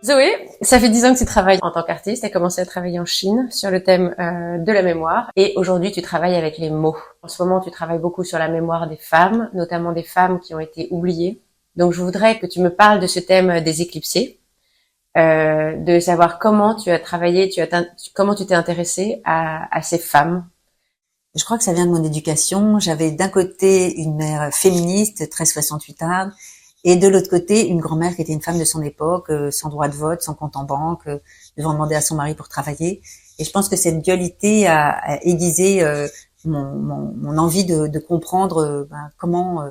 Zoé, ça fait 10 ans que tu travailles en tant qu'artiste. Tu as commencé à travailler en Chine sur le thème de la mémoire. Et aujourd'hui, tu travailles avec les mots. En ce moment, tu travailles beaucoup sur la mémoire des femmes, notamment des femmes qui ont été oubliées. Donc, je voudrais que tu me parles de ce thème des éclipsés, de savoir comment tu as travaillé, comment tu t'es intéressée à ces femmes. Je crois que ça vient de mon éducation. J'avais d'un côté une mère féministe, très 68arde, et de l'autre côté une grand-mère qui était une femme de son époque, sans droit de vote, sans compte en banque, devant demander à son mari pour travailler. Et je pense que cette dualité a aiguisé mon envie de comprendre comment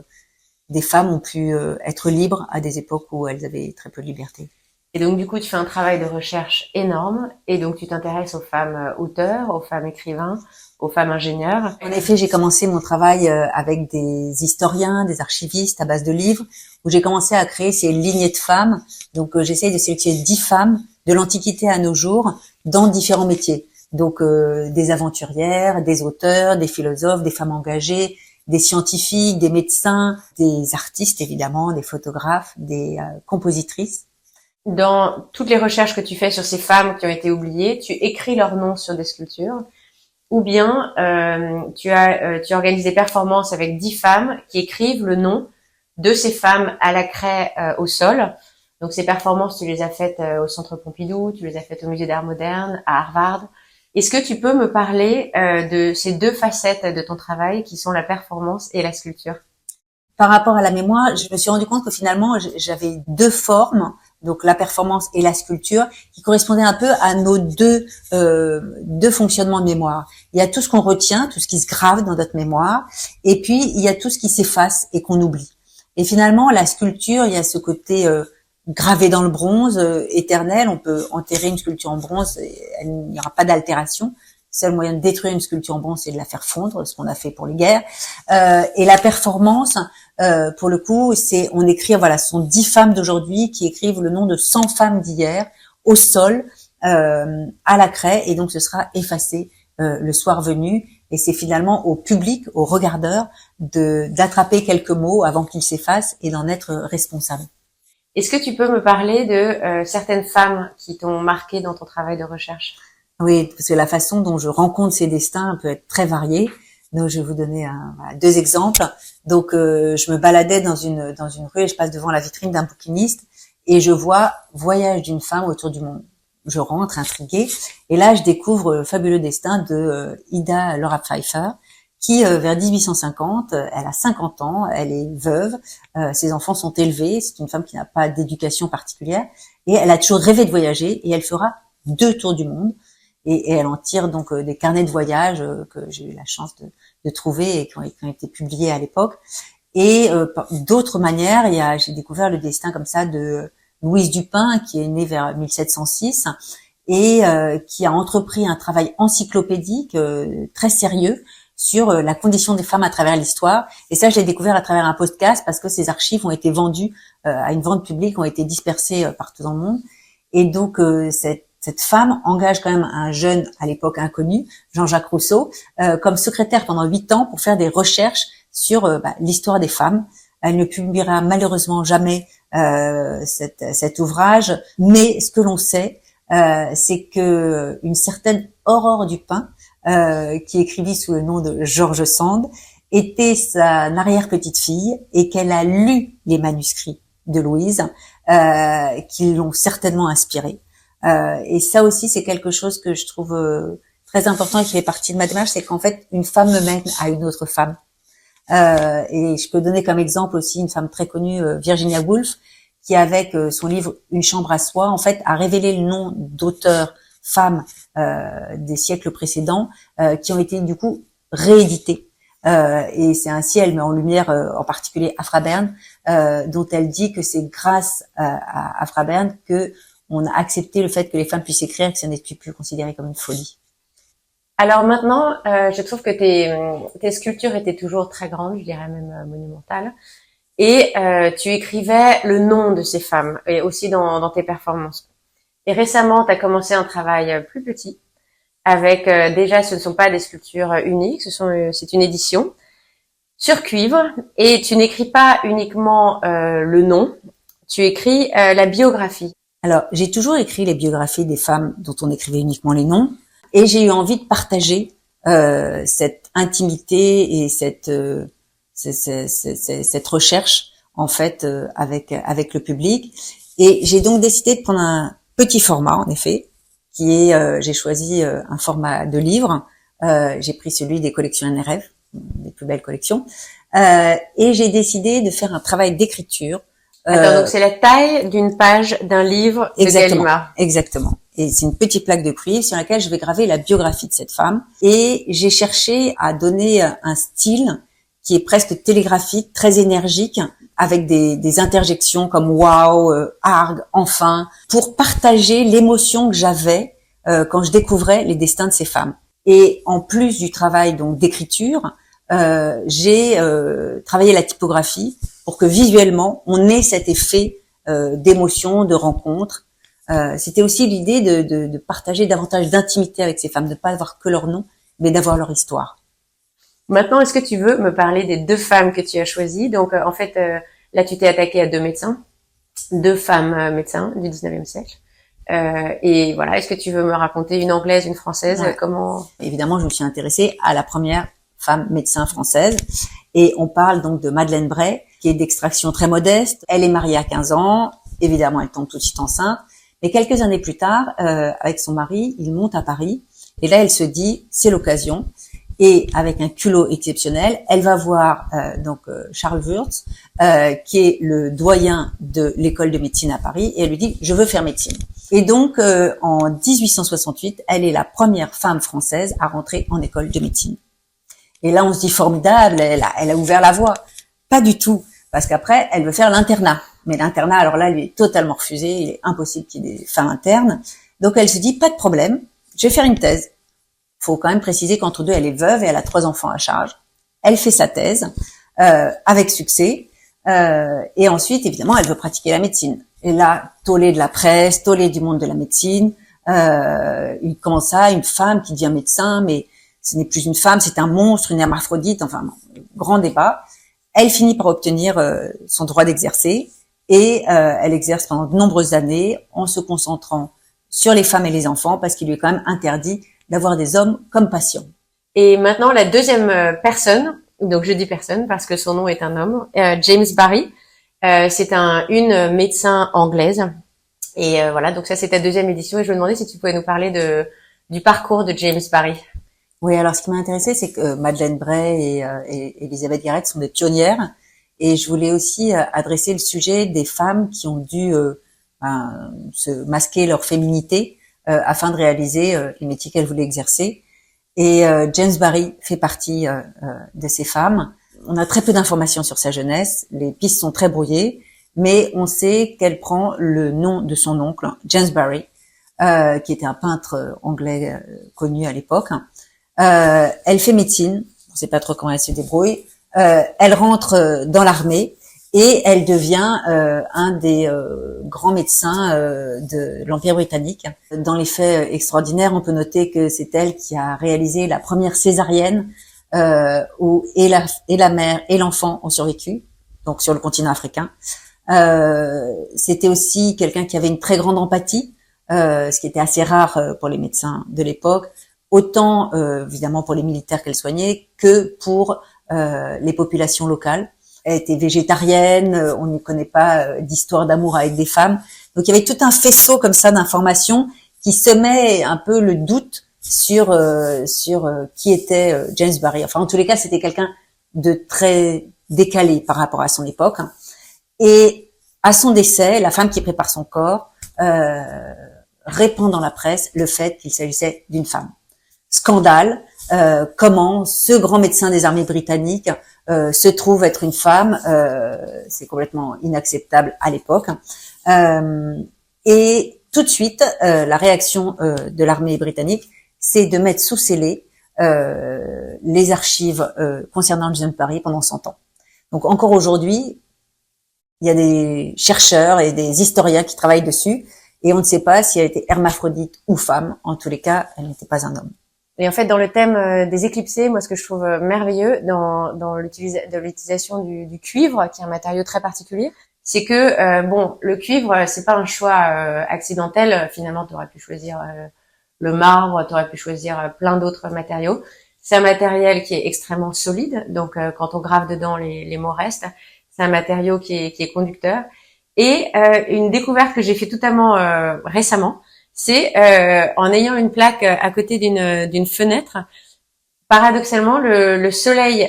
des femmes ont pu être libres à des époques où elles avaient très peu de liberté. Et donc, du coup, tu fais un travail de recherche énorme. Et donc, tu t'intéresses aux femmes auteurs, aux femmes écrivains, aux femmes ingénieurs. En effet, j'ai commencé mon travail avec des historiens, des archivistes à base de livres, où j'ai commencé à créer ces lignées de femmes. Donc, j'essaye de sélectionner 10 femmes de l'Antiquité à nos jours dans différents métiers. Donc, des aventurières, des auteurs, des philosophes, des femmes engagées, des scientifiques, des médecins, des artistes évidemment, des photographes, des compositrices. Dans toutes les recherches que tu fais sur ces femmes qui ont été oubliées, tu écris leurs noms sur des sculptures, ou bien tu organises des performances avec 10 femmes qui écrivent le nom de ces femmes à la craie au sol. Donc ces performances, tu les as faites au Centre Pompidou, tu les as faites au Musée d'Art Moderne, à Harvard. Est-ce que tu peux me parler de ces deux facettes de ton travail qui sont la performance et la sculpture? Par rapport à la mémoire, je me suis rendu compte que finalement, j'avais deux formes, donc la performance et la sculpture, qui correspondaient un peu à nos deux fonctionnements de mémoire. Il y a tout ce qu'on retient, tout ce qui se grave dans notre mémoire, et puis il y a tout ce qui s'efface et qu'on oublie. Et finalement, la sculpture, il y a ce côté gravé dans le bronze, éternel. On peut enterrer une sculpture en bronze, il n'y aura pas d'altération. Le seul moyen de détruire une sculpture en bronze, c'est de la faire fondre, ce qu'on a fait pour les guerres. Et la performance, pour le coup, c'est on écrit, voilà, ce sont 10 femmes d'aujourd'hui qui écrivent le nom de 100 femmes d'hier au sol, à la craie, et donc ce sera effacé le soir venu. Et c'est finalement au public, aux regardeurs, d'attraper quelques mots avant qu'ils s'effacent et d'en être responsable. Est-ce que tu peux me parler de certaines femmes qui t'ont marqué dans ton travail de recherche? Oui, parce que la façon dont je rencontre ces destins peut être très variée. Donc, je vais vous donner deux exemples. Donc, je me baladais dans une rue et je passe devant la vitrine d'un bouquiniste et je vois Voyage d'une femme autour du monde. Je rentre intriguée et là, je découvre le fabuleux destin de Ida Laura Pfeiffer qui, vers 1850, elle a 50 ans, elle est veuve, ses enfants sont élevés, c'est une femme qui n'a pas d'éducation particulière et elle a toujours rêvé de voyager et elle fera 2 tours du monde. Et elle en tire donc des carnets de voyage que j'ai eu la chance de trouver et qui ont été publiés à l'époque. Et d'autres manières, j'ai découvert le destin comme ça de Louise Dupin, qui est née vers 1706 et qui a entrepris un travail encyclopédique très sérieux sur la condition des femmes à travers l'histoire. Et ça, je l'ai découvert à travers un podcast parce que ces archives ont été vendues à une vente publique, ont été dispersées partout dans le monde. Et donc cette femme engage quand même un jeune, à l'époque inconnu, Jean-Jacques Rousseau, comme secrétaire pendant 8 ans pour faire des recherches sur l'histoire des femmes. Elle ne publiera malheureusement jamais cet ouvrage, mais ce que l'on sait, c'est que une certaine Aurore Dupin, qui écrivit sous le nom de George Sand, était sa arrière-petite-fille et qu'elle a lu les manuscrits de Louise, qui l'ont certainement inspirée. Et ça aussi, c'est quelque chose que je trouve très important et qui fait partie de ma démarche, c'est qu'en fait, une femme me mène à une autre femme. Et je peux donner comme exemple aussi une femme très connue, Virginia Woolf, qui avec son livre Une chambre à soi, en fait, a révélé le nom d'auteurs femmes des siècles précédents qui ont été du coup réédités. Et c'est ainsi, elle met en lumière en particulier Afra Bern, dont elle dit que c'est grâce à Afra Bern que on a accepté le fait que les femmes puissent écrire, que ça n'était plus considéré comme une folie. Alors maintenant, je trouve que tes sculptures étaient toujours très grandes, je dirais même monumentales, et tu écrivais le nom de ces femmes, et aussi dans tes performances. Et récemment, tu as commencé un travail plus petit, avec déjà, ce ne sont pas des sculptures uniques, c'est une édition sur cuivre, et tu n'écris pas uniquement le nom, tu écris la biographie. Alors, j'ai toujours écrit les biographies des femmes dont on écrivait uniquement les noms, et j'ai eu envie de partager cette intimité et cette recherche en fait avec le public. Et j'ai donc décidé de prendre un petit format, en effet, qui est j'ai choisi un format de livre. J'ai pris celui des collections NRF, des plus belles collections, et j'ai décidé de faire un travail d'écriture. Attends, donc c'est la taille d'une page d'un livre de Gallimard. Exactement. Et c'est une petite plaque de cuivre sur laquelle je vais graver la biographie de cette femme. Et j'ai cherché à donner un style qui est presque télégraphique, très énergique, avec des interjections comme wow, arg, enfin, pour partager l'émotion que j'avais quand je découvrais les destins de ces femmes. Et en plus du travail donc d'écriture, j'ai travaillé la typographie pour que visuellement on ait cet effet d'émotion, de rencontre. C'était aussi l'idée de partager davantage d'intimité avec ces femmes, de ne pas avoir que leur nom, mais d'avoir leur histoire. Maintenant, est-ce que tu veux me parler des 2 femmes que tu as choisies? Donc, en fait, là, tu t'es attaqué à 2 médecins, 2 femmes médecins du 19e siècle. Et voilà, est-ce que tu veux me raconter une anglaise, une française? Ouais. Comment? Évidemment, je me suis intéressée à la première femme médecin française. Et on parle donc de Madeleine Bray, qui est d'extraction très modeste. Elle est mariée à 15 ans. Évidemment, elle tombe tout de suite enceinte. Mais quelques années plus tard, avec son mari, ils montent à Paris. Et là, elle se dit, c'est l'occasion. Et avec un culot exceptionnel, elle va voir Charles Wurtz, qui est le doyen de l'école de médecine à Paris, et elle lui dit, je veux faire médecine. Et donc, en 1868, elle est la première femme française à rentrer en école de médecine. Et là, on se dit formidable, elle a ouvert la voie. Pas du tout, parce qu'après, elle veut faire l'internat. Mais l'internat, alors là, lui est totalement refusé, il est impossible qu'il y ait des femmes internes. Donc, elle se dit, pas de problème, je vais faire une thèse. Faut quand même préciser qu'entre deux, elle est veuve et elle a 3 enfants à charge. Elle fait sa thèse avec succès. Et ensuite, évidemment, elle veut pratiquer la médecine. Et là, tollé de la presse, tollé du monde de la médecine. Il commence à une femme qui devient médecin, mais ce n'est plus une femme, c'est un monstre, une hermaphrodite. Enfin, grand débat. Elle finit par obtenir son droit d'exercer et elle exerce pendant de nombreuses années en se concentrant sur les femmes et les enfants parce qu'il lui est quand même interdit d'avoir des hommes comme patients. Et maintenant, la deuxième personne, donc je dis personne parce que son nom est un homme, James Barry. C'est une médecin anglaise. Et voilà, donc ça c'est ta 2e édition. Et je me demandais si tu pouvais nous parler du parcours de James Barry. Oui, alors ce qui m'a intéressé, c'est que Madeleine Bray et Elisabeth Garrett sont des pionnières. Et je voulais aussi adresser le sujet des femmes qui ont dû se masquer leur féminité afin de réaliser les métiers qu'elles voulaient exercer. Et James Barry fait partie de ces femmes. On a très peu d'informations sur sa jeunesse, les pistes sont très brouillées, mais on sait qu'elle prend le nom de son oncle, James Barry, qui était un peintre anglais connu à l'époque. Elle fait médecine, on ne sait pas trop comment elle se débrouille. Elle rentre dans l'armée. Et elle devient un des grands médecins de l'Empire britannique. Dans les faits extraordinaires, on peut noter que c'est elle qui a réalisé la première césarienne où et la mère et l'enfant ont survécu, donc sur le continent africain. C'était aussi quelqu'un qui avait une très grande empathie, ce qui était assez rare pour les médecins de l'époque, autant évidemment pour les militaires qu'elle soignait que pour les populations locales. Elle était végétarienne, on ne connaît pas d'histoire d'amour avec des femmes. Donc il y avait tout un faisceau comme ça d'informations qui semait un peu le doute sur qui était James Barry. Enfin, en tous les cas, c'était quelqu'un de très décalé par rapport à son époque. Et à son décès, la femme qui prépare son corps répand dans la presse le fait qu'il s'agissait d'une femme. Scandale, comment ce grand médecin des armées britanniques se trouve être une femme, c'est complètement inacceptable à l'époque. Et tout de suite, la réaction de l'armée britannique, c'est de mettre sous scellé les archives concernant James Barry pendant 100 ans. Donc encore aujourd'hui, il y a des chercheurs et des historiens qui travaillent dessus, et on ne sait pas si elle était hermaphrodite ou femme. En tous les cas, elle n'était pas un homme. Et en fait, dans le thème des éclipsés, moi, ce que je trouve merveilleux dans l'utilisation du cuivre, qui est un matériau très particulier, c'est que bon, le cuivre, c'est pas un choix accidentel. Finalement, tu aurais pu choisir le marbre, tu aurais pu choisir plein d'autres matériaux. C'est un matériel qui est extrêmement solide, donc quand on grave dedans, les mots restent. C'est un matériau qui est conducteur. Et une découverte que j'ai fait totalement récemment, c'est en ayant une plaque à côté d'une fenêtre. Paradoxalement, le soleil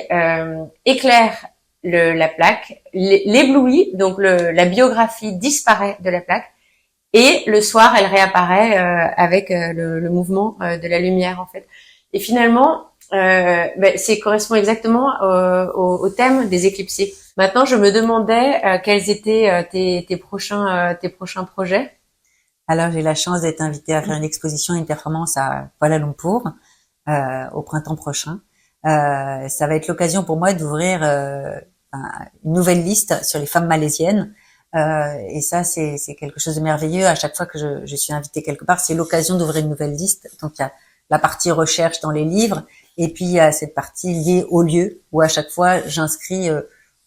éclaire la plaque, l'éblouit, donc la biographie disparaît de la plaque, et le soir, elle réapparaît avec le mouvement de la lumière, en fait. Et finalement, c'est correspond exactement au thème des éclipsés. Maintenant, je me demandais quels étaient tes prochains projets. Alors, j'ai la chance d'être invitée à faire une exposition et une performance à Kuala Lumpur au printemps prochain. Ça va être l'occasion pour moi d'ouvrir une nouvelle liste sur les femmes malaisiennes. Et ça, c'est quelque chose de merveilleux. À chaque fois que je suis invitée quelque part, c'est l'occasion d'ouvrir une nouvelle liste. Donc, il y a la partie recherche dans les livres, et puis il y a cette partie liée au lieu, où à chaque fois, j'inscris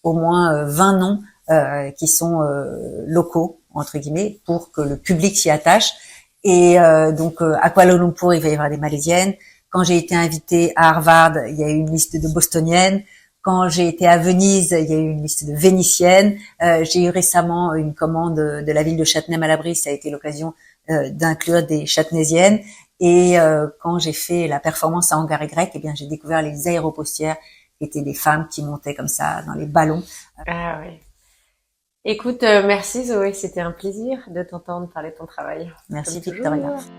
au moins 20 noms qui sont locaux, entre guillemets, pour que le public s'y attache. Et donc, à Kuala Lumpur, il va y avoir des Malaisiennes. Quand j'ai été invitée à Harvard, il y a eu une liste de Bostoniennes. Quand j'ai été à Venise, il y a eu une liste de Vénitiennes. J'ai eu récemment une commande de la ville de Châtenay-Malabry. Ça a été l'occasion d'inclure des Châtenaisiennes. Et quand j'ai fait la performance à Hangar Y, eh bien, j'ai découvert les aéropostières, qui étaient des femmes qui montaient comme ça dans les ballons. Ah oui. Écoute, merci Zoé, c'était un plaisir de t'entendre parler de ton travail. Merci Comme Victoria. toujours.